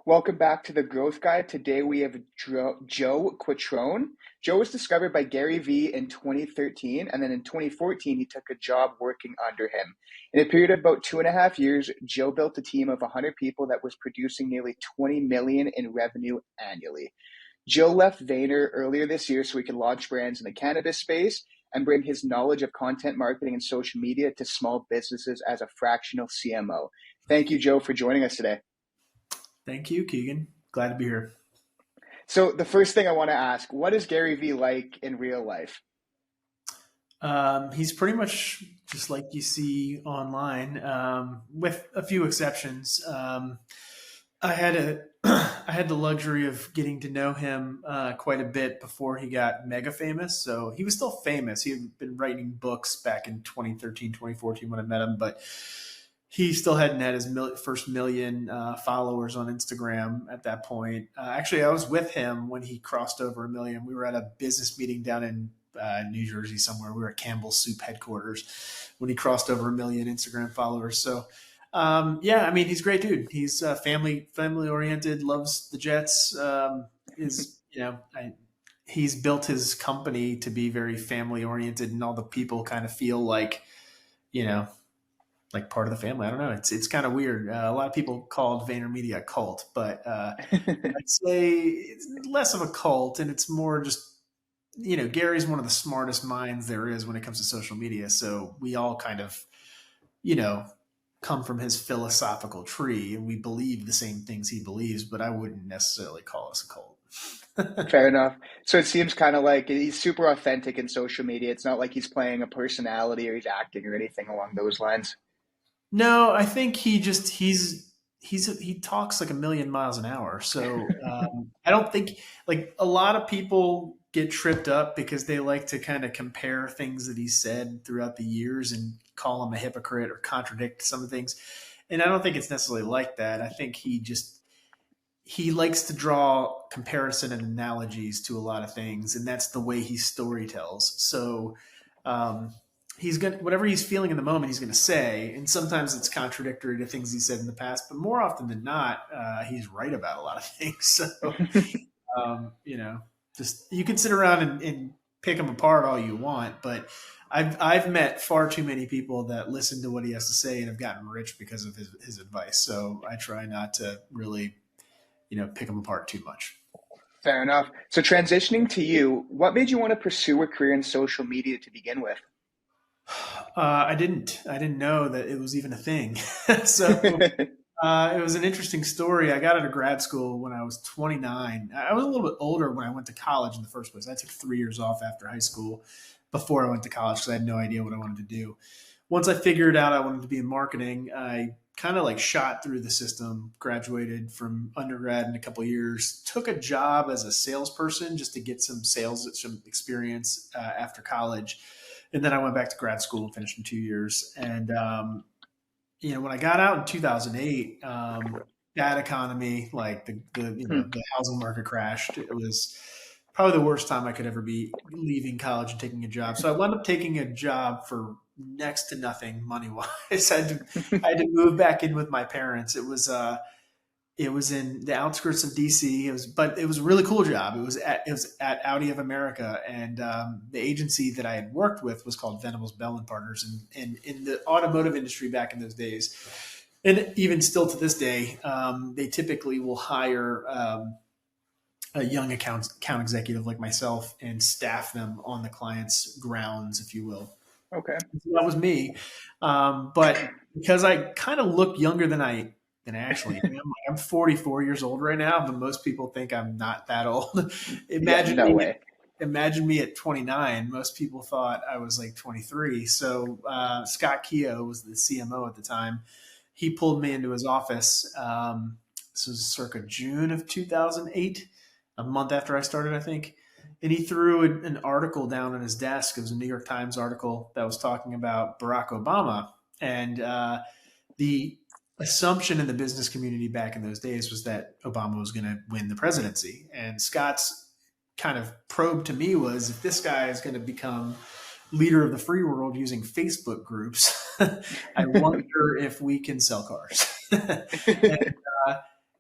Welcome back to the Growth Guide. Today we have Joe Quattrone. Joe was discovered by Gary Vee in 2013, and then in 2014 he took a job working under him. In a period of about 2.5 years, Joe built a team of 100 people that was producing nearly 20 million in revenue annually. Joe left Vayner earlier this year so he could launch brands in the cannabis space and bring his knowledge of content marketing and social media to small businesses as a fractional CMO. Thank you, Joe, for joining us today. Thank you, Keegan. Glad to be here. So the first thing I want to ask, what is Gary Vee like in real life? He's pretty much just like you see online, with a few exceptions. I had I had the luxury of getting to know him quite a bit before he got mega famous. So he was still famous. He had been writing books back in 2013, 2014 when I met him, but he still hadn't had his first million followers on Instagram at that point. Actually, I was with him when he crossed over 1 million. We were at a business meeting down in New Jersey somewhere. We were at Campbell's Soup headquarters when he crossed over 1 million Instagram followers. So, yeah, I mean, he's a great dude. He's family oriented, loves the Jets. He's built his company to be very family oriented, and all the people kind of feel like, like part of the family. I don't know. It's kind of weird. A lot of people called VaynerMedia a cult, but I'd say it's less of a cult, and it's more just, Gary's one of the smartest minds there is when it comes to social media. So we all kind of, come from his philosophical tree, and we believe the same things he believes, but I wouldn't necessarily call us a cult. Fair enough. So it seems kind of like he's super authentic in social media. It's not like he's playing a personality or he's acting or anything along those lines. No, I think he talks like a million miles an hour. So I don't think, like, a lot of people get tripped up because they like to kind of compare things that he said throughout the years and call him a hypocrite or contradict some things. And I don't think it's necessarily like that. I think he likes to draw comparison and analogies to a lot of things, and that's the way he story tells. So he's going to, whatever he's feeling in the moment, he's going to say, and sometimes it's contradictory to things he said in the past, but more often than not, he's right about a lot of things. So, just, you can sit around and pick him apart all you want, but I've met far too many people that listen to what he has to say and have gotten rich because of his advice. So I try not to really, pick him apart too much. Fair enough. So transitioning to you, what made you want to pursue a career in social media to begin with? I didn't know that it was even a thing. So it was an interesting story. I got out of grad school when I was 29. I was a little bit older when I went to college in the first place. I took 3 years off after high school before I went to college because I had no idea what I wanted to do. Once I figured out I wanted to be in marketing, I kind of like shot through the system, graduated from undergrad in a couple of years, took a job as a salesperson just to get some experience after college. And then I went back to grad school and finished in 2 years. And, when I got out in 2008, bad economy, like the housing market crashed. It was probably the worst time I could ever be leaving college and taking a job. So I wound up taking a job for next to nothing money-wise. I had to move back in with my parents. It was in the outskirts of DC. But it was a really cool job. It was at Audi of America, and the agency that I had worked with was called Venables Bell and Partners. And in the automotive industry back in those days, and even still to this day, they typically will hire a young account executive like myself and staff them on the client's grounds, if you will. Okay. So that was me. But because I kind of look younger than I actually am. I'm 44 years old right now, but most people think I'm not that old. Imagine me at 29. Most people thought I was like 23. So Scott Keogh was the CMO at the time. He pulled me into his office. This was circa June of 2008, a month after I started, I think. And he threw an article down on his desk. It was a New York Times article that was talking about Barack Obama. And the assumption in the business community back in those days was that Obama was going to win the presidency. And Scott's kind of probe to me was, if this guy is going to become leader of the free world using Facebook groups, I wonder if we can sell cars. And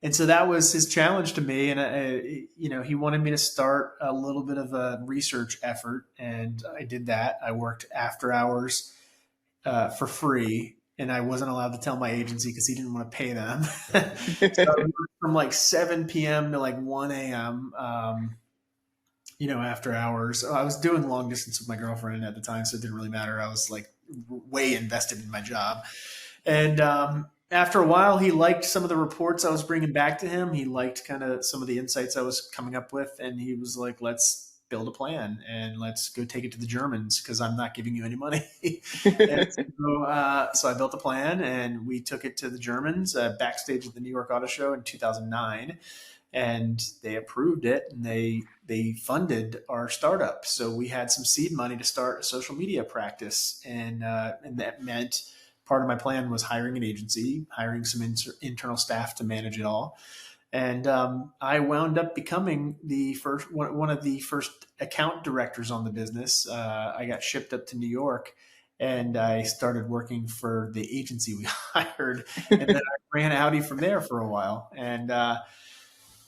And so that was his challenge to me. And, he wanted me to start a little bit of a research effort. And I did that. I worked after hours for free. And I wasn't allowed to tell my agency because he didn't want to pay them. So I worked from like 7 p.m. to like 1 a.m. After hours. I was doing long distance with my girlfriend at the time, so it didn't really matter. I was like way invested in my job. And after a while, he liked some of the reports I was bringing back to him. He liked kind of some of the insights I was coming up with. And he was like, let's build a plan and let's go take it to the Germans because I'm not giving you any money. And so I built a plan and we took it to the Germans backstage at the New York Auto Show in 2009. And they approved it and they funded our startup. So we had some seed money to start a social media practice. And that meant part of my plan was hiring an agency, hiring some internal staff to manage it all. And I wound up becoming one of the first account directors on the business. I got shipped up to New York and I started working for the agency we hired. And then I ran Audi from there for a while. So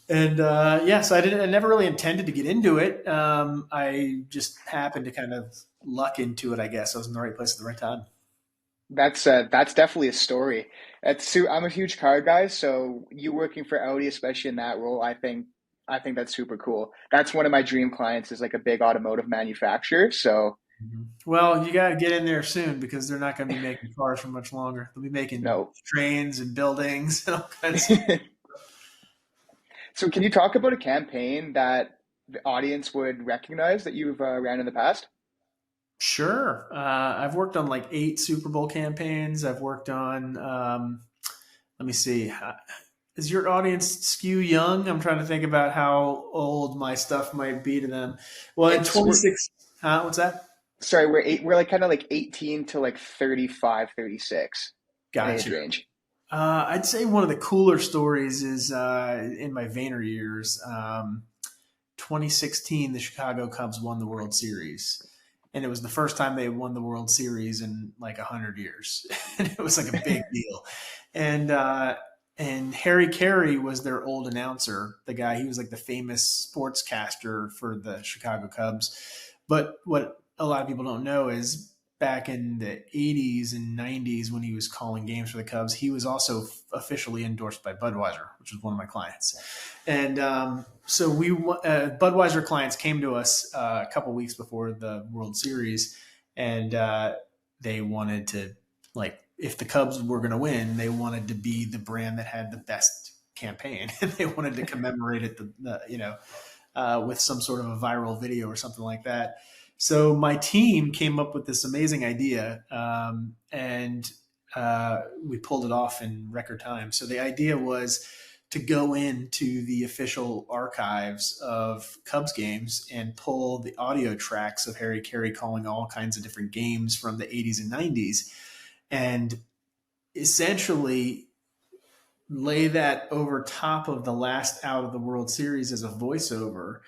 I never really intended to get into it. I just happened to kind of luck into it, I guess. I was in the right place at the right time. That's definitely a story. I'm a huge car guy, so you working for Audi, especially in that role, I think that's super cool. That's one of my dream clients is like a big automotive manufacturer. So Well, you got to get in there soon because they're not going to be making cars for much longer. They'll be making no. trains and buildings and all kinds of. So can you talk about a campaign that the audience would recognize that you've ran in the past? Sure. I've worked on like 8 Super Bowl campaigns. I've worked on, let me see. Is your audience skew young? I'm trying to think about how old my stuff might be to them. Well, in 26, what's that? Sorry, we're like kind of like 18 to like 35, 36 age Gotcha. range. I'd say one of the cooler stories is in my Vayner years. 2016, the Chicago Cubs won the World Series. And it was the first time they won the World Series in like 100 years. And it was like a big deal. And Harry Carey was their old announcer, the guy, he was like the famous sportscaster for the Chicago Cubs. But what a lot of people don't know is back in the 80s and 90s when he was calling games for the Cubs, he was also officially endorsed by Budweiser, which was one of my clients. And so Budweiser clients came to us a couple weeks before the World Series, and they wanted to, like, if the Cubs were going to win, they wanted to be the brand that had the best campaign, and they wanted to commemorate it, with some sort of a viral video or something like that. So my team came up with this amazing idea, and we pulled it off in record time. So the idea was to go into the official archives of Cubs games and pull the audio tracks of Harry Carey calling all kinds of different games from the 80s and 90s, and essentially lay that over top of the last out of the World Series as a voiceover.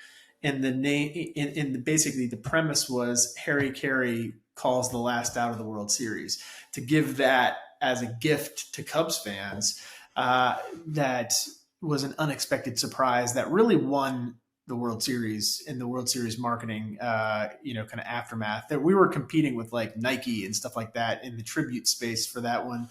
And the name, basically the premise was Harry Carey calls the last out of the World Series, to give that as a gift to Cubs fans. That was an unexpected surprise that really won the World Series in the World Series marketing, kind of aftermath. That we were competing with like Nike and stuff like that in the tribute space for that one.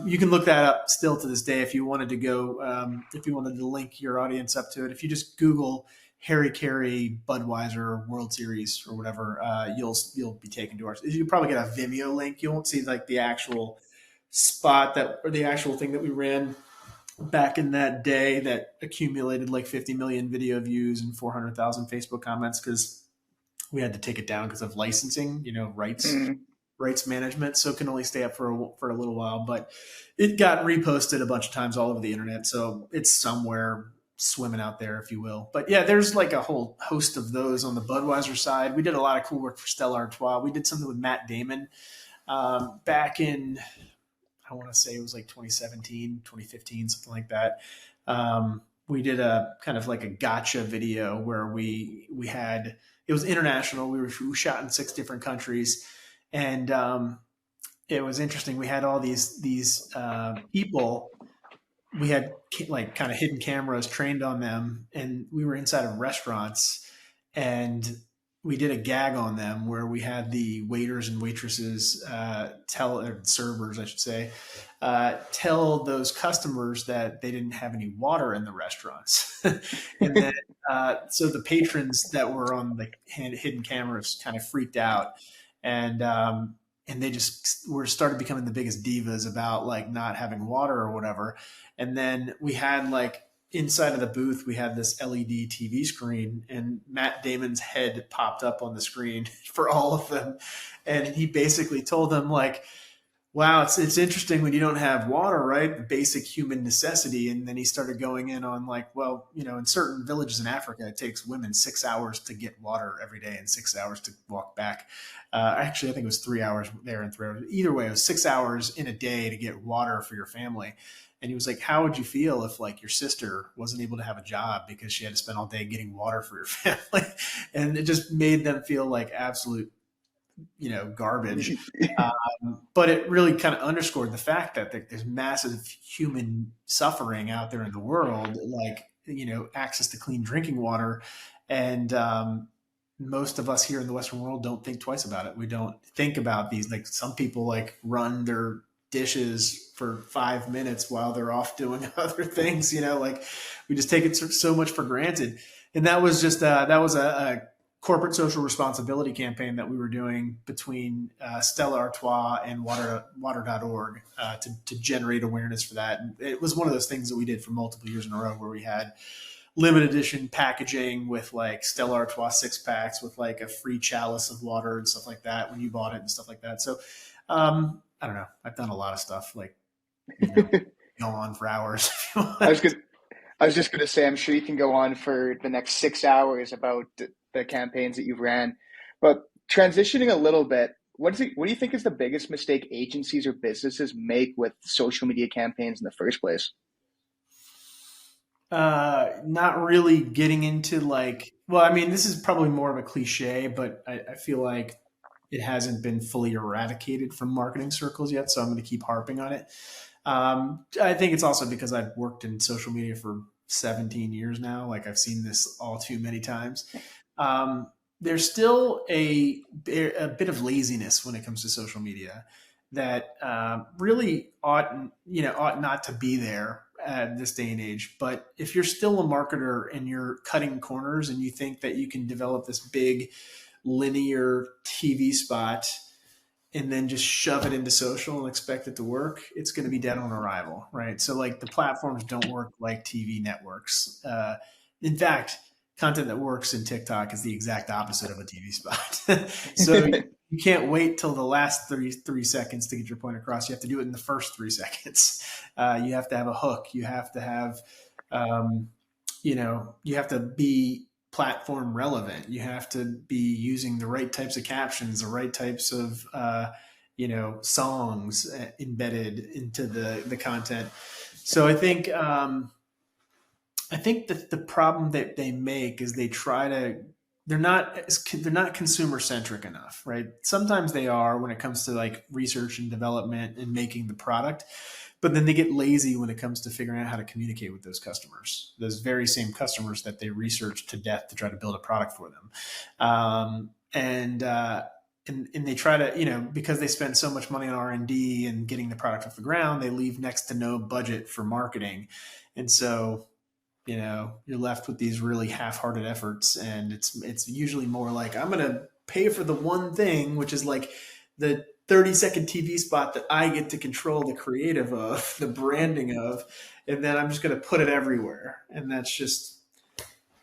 You can look that up still to this day if you wanted to go, if you wanted to link your audience up to it. If you just Google Harry Carey Budweiser World Series or whatever, you'll be taken to ours. You'll probably get a Vimeo link. You won't see like the actual spot or the actual thing that we ran back in that day that accumulated like 50 million video views and 400,000 Facebook comments, because we had to take it down because of licensing, rights management. So it can only stay up for a little while, but it got reposted a bunch of times all over the internet. So it's somewhere swimming out there, if you will. But yeah, there's like a whole host of those on the Budweiser side. We did a lot of cool work for Stella Artois. We did something with Matt Damon back in, I want to say it was like 2017, 2015, something like that. We did a kind of like a gotcha video where we had, it was international. We shot in 6 different countries, and it was interesting. We had all these people we had like kind of hidden cameras trained on them, and we were inside of restaurants, and we did a gag on them where we had the waiters and waitresses or servers, I should say, tell those customers that they didn't have any water in the restaurants. And then so the patrons that were on the hidden cameras kind of freaked out, and they just were started becoming the biggest divas about like not having water or whatever. And then we had like inside of the booth, we had this LED TV screen, and Matt Damon's head popped up on the screen for all of them. And he basically told them like, wow, it's interesting when you don't have water, right? Basic human necessity. And then he started going in on like, well, in certain villages in Africa, it takes women 6 hours to get water every day and 6 hours to walk back. Actually, I think it was 3 hours there and 3 hours. Either way, it was 6 hours in a day to get water for your family. And he was like, how would you feel if like your sister wasn't able to have a job because she had to spend all day getting water for your family? And it just made them feel like absolute, garbage. But it really kind of underscored the fact that there's massive human suffering out there in the world, like, access to clean drinking water. And most of us here in the Western world don't think twice about it. We don't think about these, like some people like run their dishes for 5 minutes while they're off doing other things, like we just take it so much for granted. And that was just, that was a corporate social responsibility campaign that we were doing between Stella Artois and water.org to generate awareness for that. And it was one of those things that we did for multiple years in a row where we had limited edition packaging with like Stella Artois 6-packs with like a free chalice of water and stuff like that when you bought it and stuff like that. So I don't know. I've done a lot of stuff like, go on for hours. I was just gonna say, I'm sure you can go on for the next 6 hours about the campaigns that you've ran. But transitioning a little bit, what do you think is the biggest mistake agencies or businesses make with social media campaigns in the first place? Not really getting into like, well, I mean, this is probably more of a cliche, but I feel like it hasn't been fully eradicated from marketing circles yet. So I'm going to keep harping on it. I think it's also because I've worked in social media for 17 years now. Like I've seen this all too many times. There's still a bit of laziness when it comes to social media that really ought not to be there at this day and age. But if you're still a marketer and you're cutting corners and you think that you can develop this big linear TV spot and then just shove it into social and expect it to work, it's going to be dead on arrival, right? So like the platforms don't work like TV networks. In fact, content that works in TikTok is the exact opposite of a TV spot. So you can't wait till the last 33 seconds to get your point across. You have to do it in the first 3 seconds. You have to have a hook. You have to have, you have to be platform relevant. You have to be using the right types of captions, the right types of, songs embedded into the content. So I think that the problem that they make is they're not consumer centric enough, right? Sometimes they are when it comes to like research and development and making the product, but then they get lazy when it comes to figuring out how to communicate with those customers, those very same customers that they research to death to try to build a product for them. And they try to, because they spend so much money on R&D and getting the product off the ground, they leave next to no budget for marketing. And so, you're left with these really half-hearted efforts, and it's usually more like, I'm going to pay for the one thing, which is like the 30-second TV spot that I get to control the creative of, the branding of, and then I'm just going to put it everywhere. And that's just,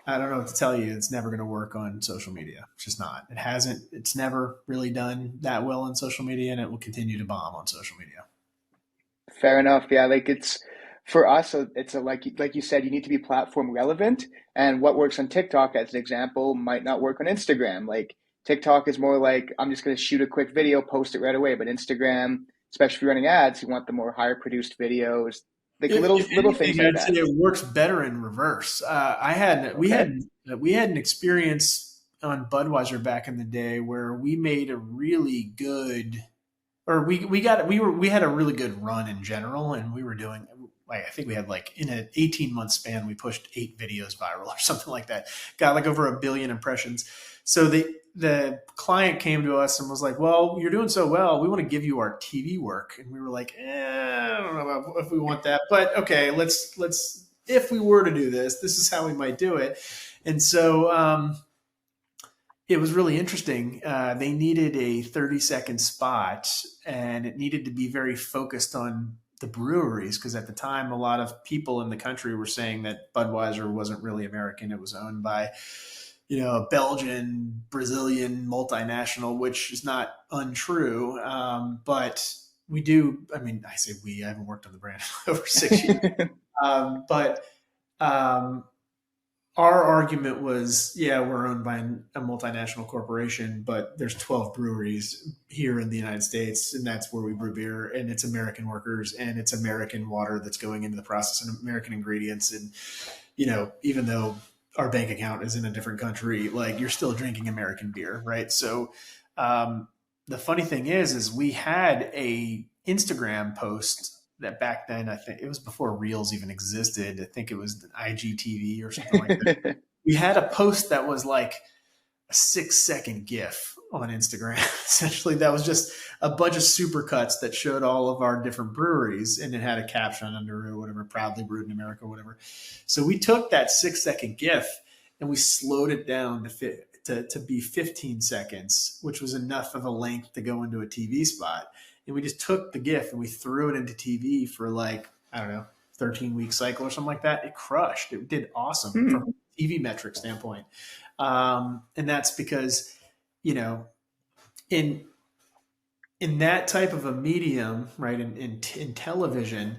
I don't know what to tell you. It's never going to work on social media. It's just not. It's never really done that well on social media, and it will continue to bomb on social media. Fair enough. Yeah, like for us, it's like you said, you need to be platform relevant. And what works on TikTok, as an example, might not work on Instagram. Like TikTok is more like, I'm just going to shoot a quick video, post it right away. But Instagram, especially if you're running ads, you want the more higher produced videos, like little things like that. It works better in reverse. We had an experience on Budweiser back in the day where we made a really good, or we had a really good run in general, and we were doing. like, I think we had like in an 18-month span, we pushed 8 videos viral or something like that. Got like over 1 billion impressions. So the client came to us and was like, well, you're doing so well. We want to give you our TV work. And we were like, I don't know if we want that, but okay, let's, if we were to do this, this is how we might do it. And so, it was really interesting. They needed a 30-second spot, and it needed to be very focused on the breweries, because at the time, a lot of people in the country were saying that Budweiser wasn't really American. It was owned by, a Belgian, Brazilian multinational, which is not untrue. But we do, I say we, I haven't worked on the brand over 6 years. But our argument was, yeah, we're owned by a multinational corporation, but there's 12 breweries here in the United States, and that's where we brew beer, and it's American workers, and it's American water that's going into the process, and American ingredients. And, even though our bank account is in a different country, like, you're still drinking American beer, right? So the funny thing is we had a Instagram post that back then, I think it was before Reels even existed. I think it was IGTV or something like that. We had a post that was like a 6-second GIF on Instagram. Essentially, that was just a bunch of supercuts that showed all of our different breweries, and it had a caption under it or whatever, proudly brewed in America, or whatever. So we took that 6-second GIF and we slowed it down to be 15 seconds, which was enough of a length to go into a TV spot. And we just took the GIF and we threw it into TV for like, I don't know, 13-week cycle or something like that. It crushed. It did awesome from a TV metric standpoint. And that's because, in that type of a medium, right, in television,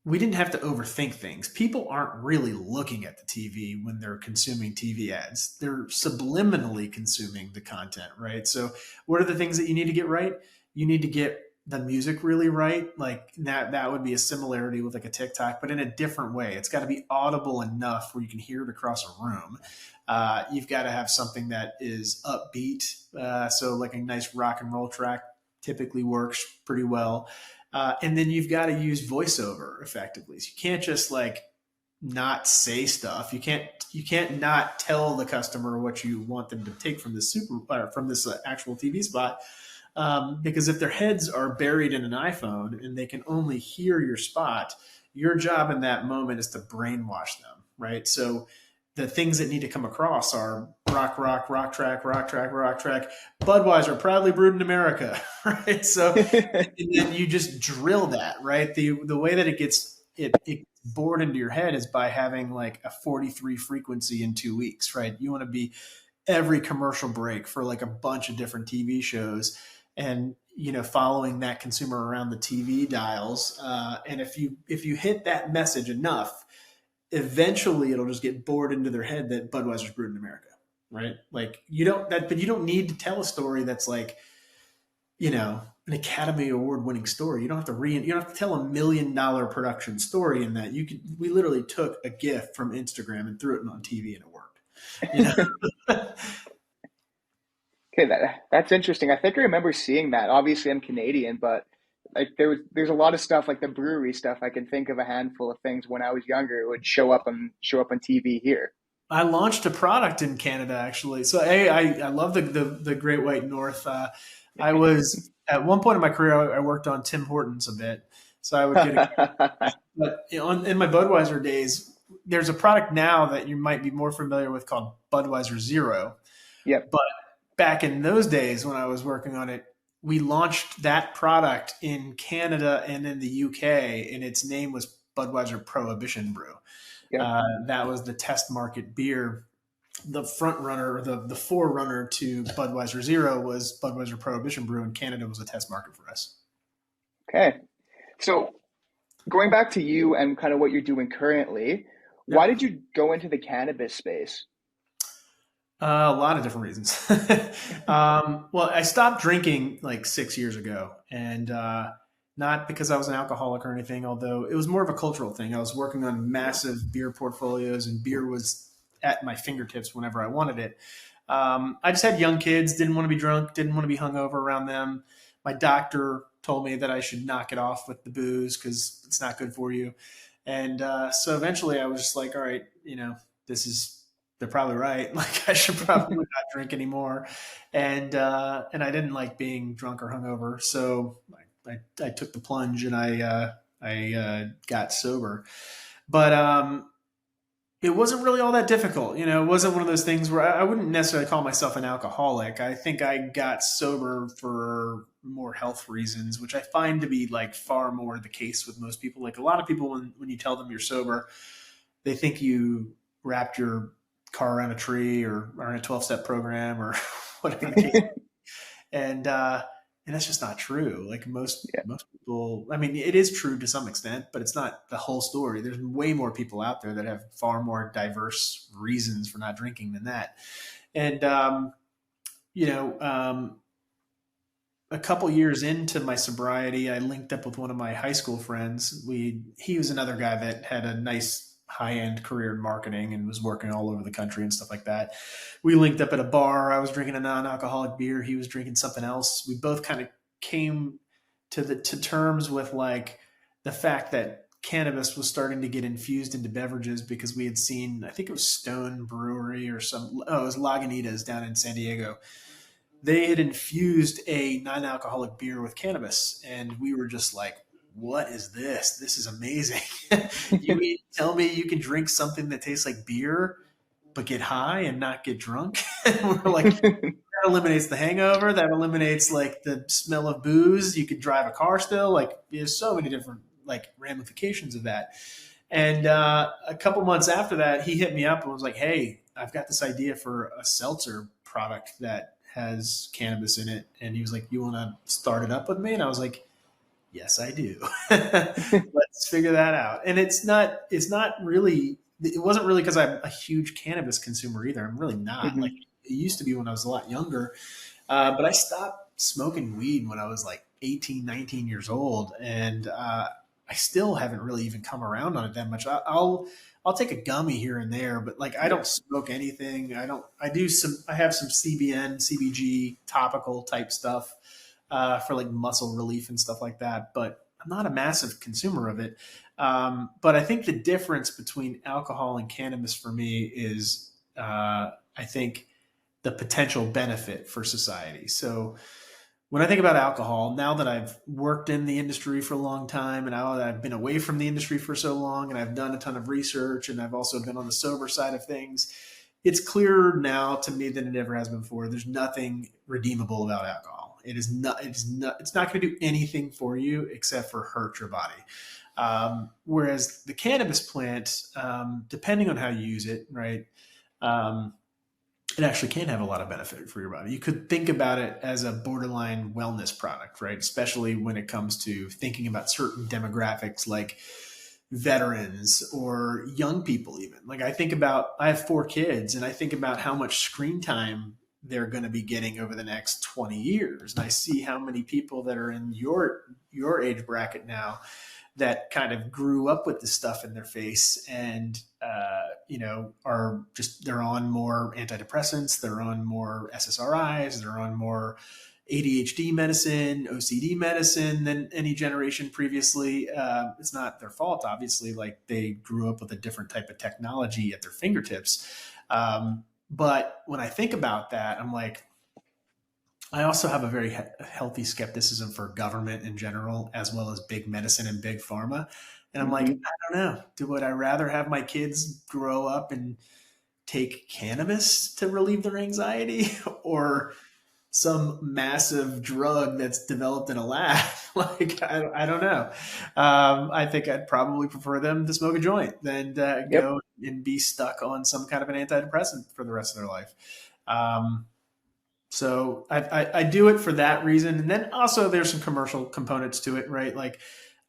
we didn't have to overthink things. People aren't really looking at the TV when they're consuming TV ads. They're subliminally consuming the content, right? So what are the things that you need to get right? You need to get the music really right. Like that would be a similarity with like a TikTok, but in a different way. It's got to be audible enough where you can hear it across a room. You've got to have something that is upbeat. So like a nice rock and roll track typically works pretty well. And then you've got to use voiceover effectively. So you can't just like not say stuff. You can't not tell the customer what you want them to take from this actual TV spot. Because if their heads are buried in an iPhone and they can only hear your spot, your job in that moment is to brainwash them, right? So the things that need to come across are rock track, Budweiser, proudly brewed in America, right? So and then you just drill that, right? The way that it gets bored into your head is by having like a 43 frequency in 2 weeks, right? You want to be every commercial break for like a bunch of different TV shows, and following that consumer around the TV dials. And if you hit that message enough, eventually it'll just get bored into their head that Budweiser's brewed in America, right? Like but you don't need to tell a story that's like, an Academy Award winning story. You don't have to tell $1 million production story in that. We literally took a GIF from Instagram and threw it on TV and it worked. Okay, that's interesting. I think I remember seeing that. Obviously, I'm Canadian, but like there's a lot of stuff like the brewery stuff. I can think of a handful of things when I was younger. It would show up on TV here. I launched a product in Canada actually. So I love the Great White North. I was at one point in my career I worked on Tim Hortons a bit, so I would get but in my Budweiser days, there's a product now that you might be more familiar with called Budweiser Zero. Yep. But back in those days when I was working on it, we launched that product in Canada and in the UK, and its name was Budweiser Prohibition Brew. Yep. That was the test market beer. The front runner, the forerunner to Budweiser Zero was Budweiser Prohibition Brew, and Canada was a test market for us. Okay. So going back to you and kind of what you're doing currently, why did you go into the cannabis space? A lot of different reasons. Well, I stopped drinking like 6 years ago, and not because I was an alcoholic or anything, although it was more of a cultural thing. I was working on massive beer portfolios, and beer was at my fingertips whenever I wanted it. I just had young kids, didn't want to be drunk, didn't want to be hungover around them. My doctor told me that I should knock it off with the booze because it's not good for you. And so eventually I was just like, all right, this is, they're probably right. Like I should probably not drink anymore. And I didn't like being drunk or hungover. So I took the plunge and I got sober. But it wasn't really all that difficult. It wasn't one of those things where I wouldn't necessarily call myself an alcoholic. I think I got sober for more health reasons, which I find to be like far more the case with most people. Like a lot of people, when you tell them you're sober, they think you wrapped your car around a tree or are in a 12-step program or whatever the case. And that's just not true. Like most people, I mean, it is true to some extent, but it's not the whole story. There's way more people out there that have far more diverse reasons for not drinking than that. And, a couple years into my sobriety, I linked up with one of my high school friends. He was another guy that had a nice high-end career in marketing and was working all over the country and stuff like that. We linked up at a bar. I was drinking a non-alcoholic beer. He was drinking something else. We both kind of came to terms with like the fact that cannabis was starting to get infused into beverages because we had seen, I think it was Stone Brewery or it was Lagunitas down in San Diego. They had infused a non-alcoholic beer with cannabis. And we were just like, what is this? This is amazing. You mean tell me you can drink something that tastes like beer, but get high and not get drunk? And we're like, that eliminates the hangover. That eliminates like the smell of booze. You could drive a car still. Like there's so many different like ramifications of that. And a couple months after that, he hit me up and was like, hey, I've got this idea for a seltzer product that has cannabis in it. And he was like, you want to start it up with me? And I was like, yes, I do. Let's figure that out. And it wasn't really because I'm a huge cannabis consumer either. I'm really not. Mm-hmm. Like it used to be when I was a lot younger. But I stopped smoking weed when I was like 18, 19 years old. And I still haven't really even come around on it that much. I'll take a gummy here and there, but like I don't smoke anything. I have some CBN, CBG topical type stuff. For like muscle relief and stuff like that, but I'm not a massive consumer of it. But I think the difference between alcohol and cannabis for me is, I think the potential benefit for society. So when I think about alcohol, now that I've worked in the industry for a long time and now that I've been away from the industry for so long and I've done a ton of research and I've also been on the sober side of things, it's clearer now to me than it ever has been before. There's nothing redeemable about alcohol. It's not going to do anything for you except for hurt your body. Whereas the cannabis plant, depending on how you use it, right, it actually can have a lot of benefit for your body. You could think about it as a borderline wellness product, right? Especially when it comes to thinking about certain demographics like veterans or young people even. Like I have 4 kids and I think about how much screen time they're going to be getting over the next 20 years. And I see how many people that are in your age bracket now that kind of grew up with this stuff in their face and, they're on more antidepressants, they're on more SSRIs, they're on more ADHD medicine, OCD medicine than any generation previously. It's not their fault, obviously, like they grew up with a different type of technology at their fingertips. But when I think about that, I'm like, I also have a very healthy skepticism for government in general, as well as big medicine and big pharma. And I'm like, I don't know. Would I rather have my kids grow up and take cannabis to relieve their anxiety or some massive drug that's developed in a lab? Like, I don't know. I think I'd probably prefer them to smoke a joint than go and be stuck on some kind of an antidepressant for the rest of their life. So I do it for that reason. And then also there's some commercial components to it, right? Like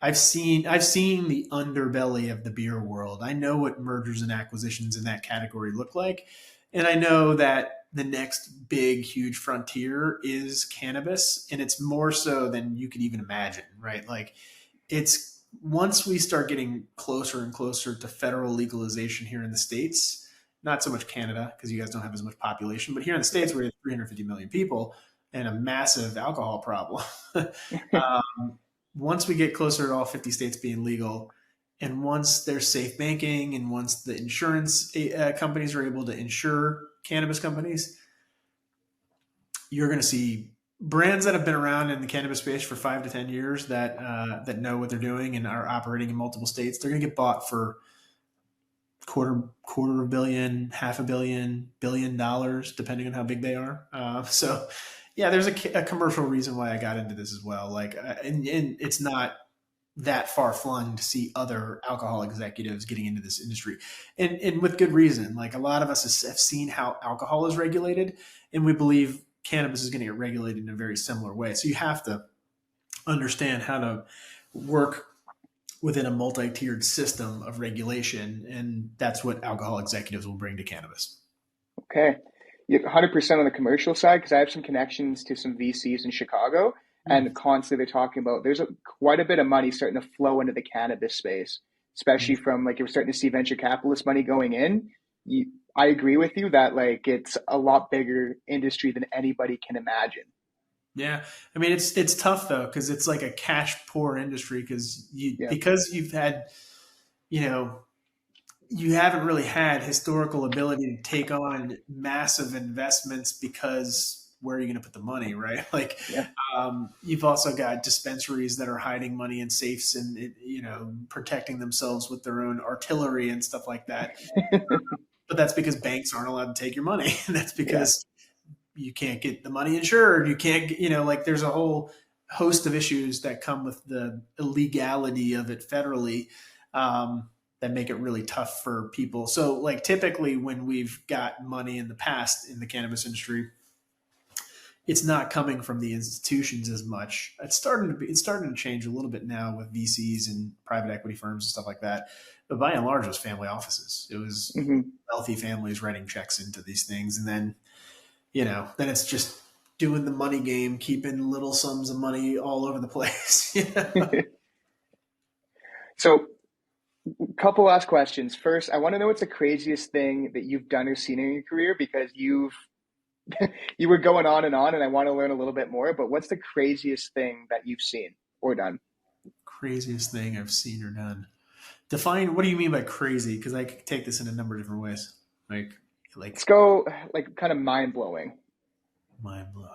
I've seen the underbelly of the beer world. I know what mergers and acquisitions in that category look like. And I know that the next big, huge frontier is cannabis. And it's more so than you can even imagine, right? Like it's once we start getting closer and closer to federal legalization here in the States, not so much Canada, because you guys don't have as much population, but here in the States, we have 350 million people. and a massive alcohol problem. Once we get closer to all 50 states being legal, and once there's safe banking, and once the insurance companies are able to insure cannabis companies, you're going to see brands that have been around in the cannabis space for 5 to 10 years that know what they're doing and are operating in multiple states. They're going to get bought for quarter of billion, $500 million, $1 billion, depending on how big they are. So yeah, there's a commercial reason why I got into this as well. Like, and it's not that far flung to see other alcohol executives getting into this industry, and with good reason. Like, a lot of us have seen how alcohol is regulated, and we believe cannabis is going to get regulated in a very similar way. So you have to understand how to work within a multi-tiered system of regulation, and that's what alcohol executives will bring to cannabis. Okay. You're 100% on the commercial side, because I have some connections to some VCs in Chicago, and constantly they're talking about there's quite a bit of money starting to flow into the cannabis space, especially from, like, you're starting to see venture capitalist money going in. I agree with you that, like, it's a lot bigger industry than anybody can imagine. Yeah, I mean, it's tough though, because it's like a cash poor industry, Yeah. because you've had, you know, you haven't really had historical ability to take on massive investments, because where are you going to put the money, right? Like, Yeah. you've also got dispensaries that are hiding money in safes and, protecting themselves with their own artillery and stuff like that. But that's because banks aren't allowed to take your money. And that's Yeah. because you can't get the money insured. You can't, like, there's a whole host of issues that come with the illegality of it federally, that make it really tough for people. So, like, typically when we've got money in the past in the cannabis industry, it's not coming from the institutions as much. It's starting to change a little bit now with VCs and private equity firms and stuff like that. But by and large, it was family offices. It was Hmm. wealthy families writing checks into these things, and then then it's just doing the money game, keeping little sums of money all over the place. So, a couple last questions. First, I want to know what's the craziest thing that you've done or seen in your career, because you were going on, and I want to learn a little bit more. But what's the craziest thing that you've seen or done? Craziest thing I've seen or done. Define, what do you mean by crazy? Because I could take this in a number of different ways. Like Let's go, like, kind of mind blowing. mind blowing.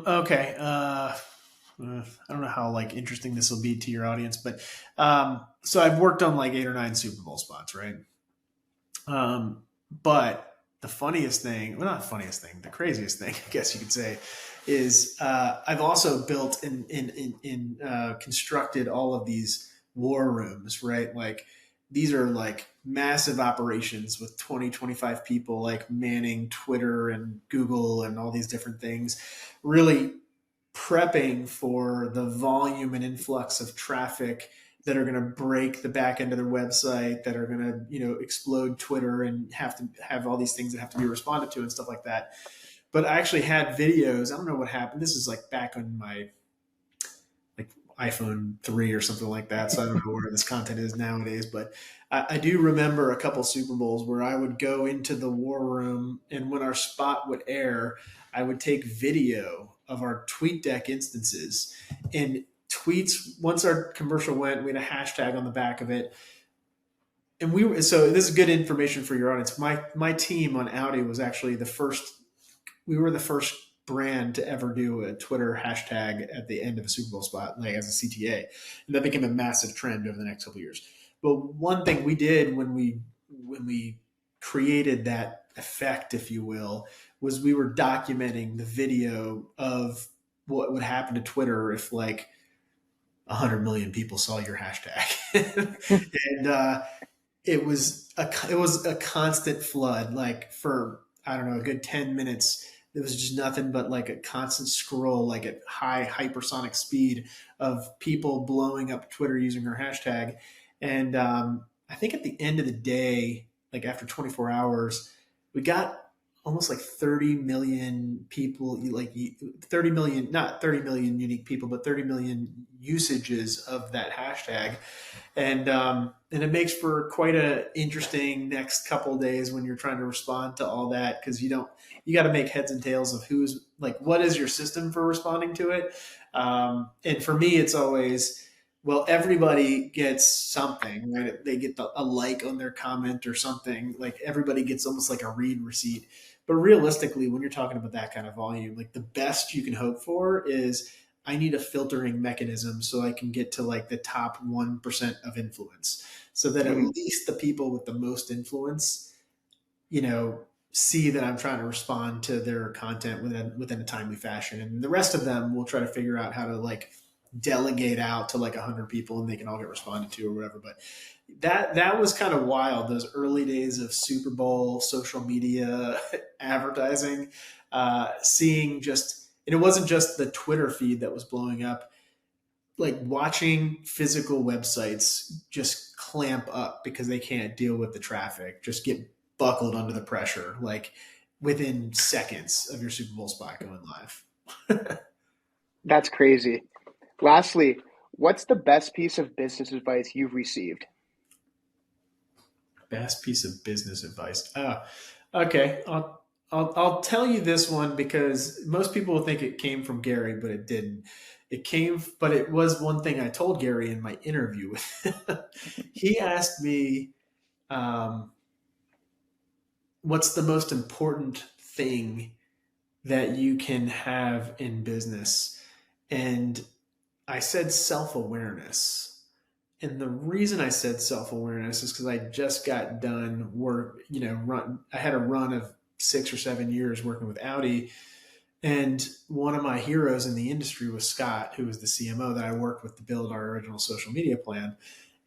Okay. I don't know how, like, interesting this will be to your audience, but so I've worked on like 8 or 9 Super Bowl spots, right? But the funniest thing, well, not funniest thing, the craziest thing, I guess you could say, is I've also built and constructed all of these war rooms, right? Like, these are like massive operations with 20, 25 people, like, manning Twitter and Google and all these different things, really prepping for the volume and influx of traffic that are going to break the back end of their website, that are going to, explode Twitter and have to have all these things that have to be responded to and stuff like that. But I actually had videos. I don't know what happened. This is like back on my like iPhone 3 or something like that. So I don't know where this content is nowadays, but I do remember a couple Super Bowls where I would go into the war room, and when our spot would air, I would take video of our TweetDeck instances and tweets. Once our commercial went, we had a hashtag on the back of it. And so this is good information for your audience. My team on Audi was actually we were the first brand to ever do a Twitter hashtag at the end of a Super Bowl spot, like as a CTA. And that became a massive trend over the next couple of years. But one thing we did when we created that effect, if you will, was we were documenting the video of what would happen to Twitter if like 100 million people saw your hashtag. And it was a constant flood, like for, I don't know, a good 10 minutes. It was just nothing but like a constant scroll, like at high hypersonic speed, of people blowing up Twitter using our hashtag. And I think at the end of the day, like after 24 hours, we got almost like 30 million people, like 30 million, not 30 million unique people, but 30 million usages of that hashtag. And it makes for quite a interesting next couple of days when you're trying to respond to all that, because you got to make heads and tails of who's like, what is your system for responding to it. And for me, it's always, well, everybody gets something, right? They get a like on their comment or something. Like everybody gets almost like a read receipt. But realistically, when you're talking about that kind of volume, like the best you can hope for is, I need a filtering mechanism so I can get to like the top 1% of influence, so that at Mhm. least the people with the most influence, you know, see that I'm trying to respond to their content within a timely fashion. And the rest of them will try to figure out how to like delegate out to like 100 people and they can all get responded to or whatever. But that was kind of wild, those early days of Super Bowl social media advertising, seeing just, and it wasn't just the Twitter feed that was blowing up, like watching physical websites just clamp up because they can't deal with the traffic, just get buckled under the pressure, like within seconds of your Super Bowl spot going live. That's crazy. Lastly, what's the best piece of business advice you've received? Best piece of business advice. Okay. I'll tell you this one because most people will think it came from Gary, but it didn't. But it was one thing I told Gary in my interview with him. He asked me, um, what's the most important thing that you can have in business? And I said self awareness. And the reason I said self awareness is because I just got done I had a run of 6 or 7 years working with Audi. And one of my heroes in the industry was Scott, who was the CMO that I worked with to build our original social media plan.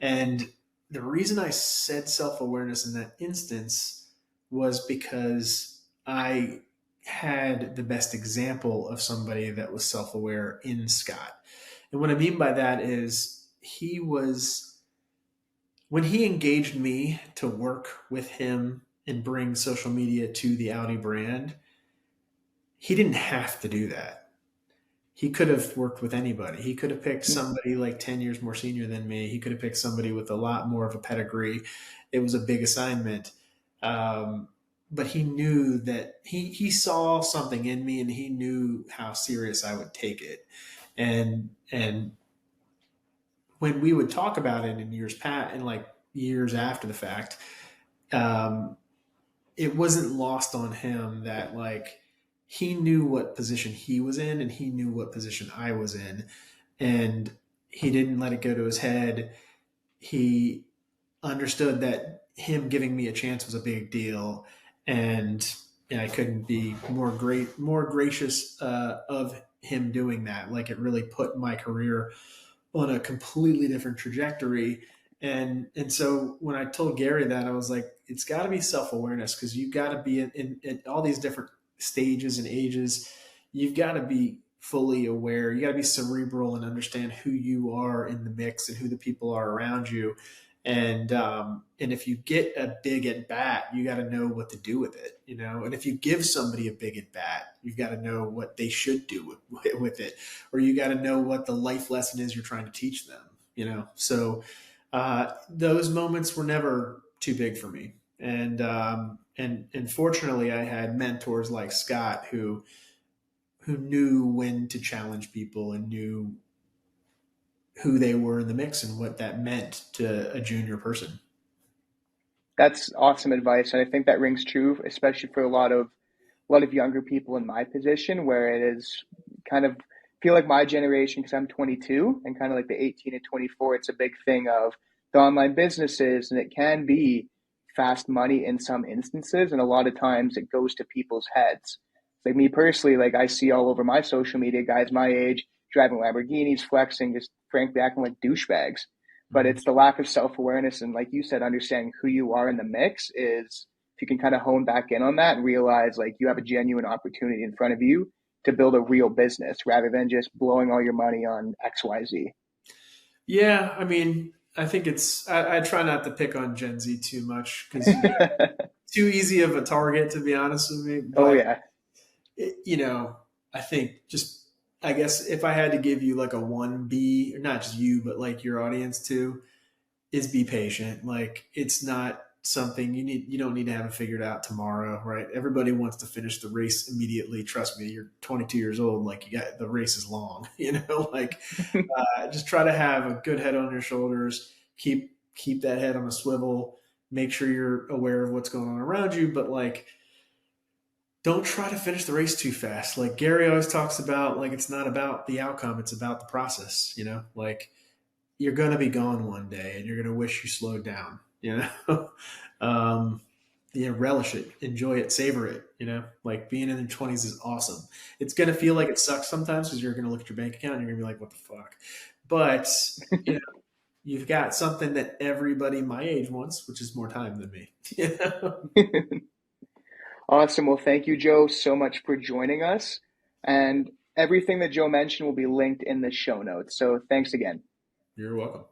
And the reason I said self awareness in that instance was because I had the best example of somebody that was self aware in Scott. And what I mean by that is, when he engaged me to work with him and bring social media to the Audi brand, he didn't have to do that. He could have worked with anybody. He could have picked somebody like 10 years more senior than me. He could have picked somebody with a lot more of a pedigree. It was a big assignment. But he knew that he saw something in me, and he knew how serious I would take it. And when we would talk about it in years after the fact, um, it wasn't lost on him that like he knew what position he was in and he knew what position I was in, and he didn't let it go to his head. He understood that him giving me a chance was a big deal, and I couldn't be more gracious of him doing that. Like it really put my career on a completely different trajectory. And so when I told Gary that, I was like, it's got to be self awareness, because you've got to be in all these different stages and ages. You've got to be fully aware. You got to be cerebral and understand who you are in the mix and who the people are around you. And if you get a big at bat, you got to know what to do with it, you know. And if you give somebody a big at bat, you've got to know what they should do with it, or you got to know what the life lesson is you're trying to teach them, you know. So those moments were never too big for me, and fortunately, I had mentors like Scott who knew when to challenge people and knew who they were in the mix and what that meant to a junior person. That's awesome advice, and I think that rings true, especially for a lot of younger people in my position, where it is kind of feel like my generation, because I'm 22, and kind of like the 18 to 24. It's a big thing of the online businesses, and it can be fast money in some instances, and a lot of times it goes to people's heads. Like me personally, like I see all over my social media guys my age driving Lamborghinis, flexing, just frankly acting like douchebags. But Mm-hmm. it's the lack of self awareness, and like you said, understanding who you are in the mix is, if you can kind of hone back in on that and realize like you have a genuine opportunity in front of you to build a real business rather than just blowing all your money on XYZ. Yeah, I mean, I think I try not to pick on Gen Z too much because too easy of a target, to be honest with me. Oh But yeah. you know, I think just, I guess if I had to give you like a 1B, or not just you, but like your audience too, is be patient. Like it's not something you don't need to have it figured out tomorrow, right? Everybody wants to finish the race immediately. Trust me, you're 22 years old. Like you got, the race is long, like just try to have a good head on your shoulders. Keep that head on a swivel. Make sure you're aware of what's going on around you, but like don't try to finish the race too fast. Like Gary always talks about, like it's not about the outcome, it's about the process. Like you're going to be gone one day, and you're going to wish you slowed down. um, relish it, enjoy it, savor it. Like being in your 20s is awesome. It's going to feel like it sucks sometimes because you're going to look at your bank account and you're going to be like, what the fuck? But you know, you've got something that everybody my age wants, which is more time than me. Awesome. Well, thank you, Joe, so much for joining us. And everything that Joe mentioned will be linked in the show notes. So thanks again. You're welcome.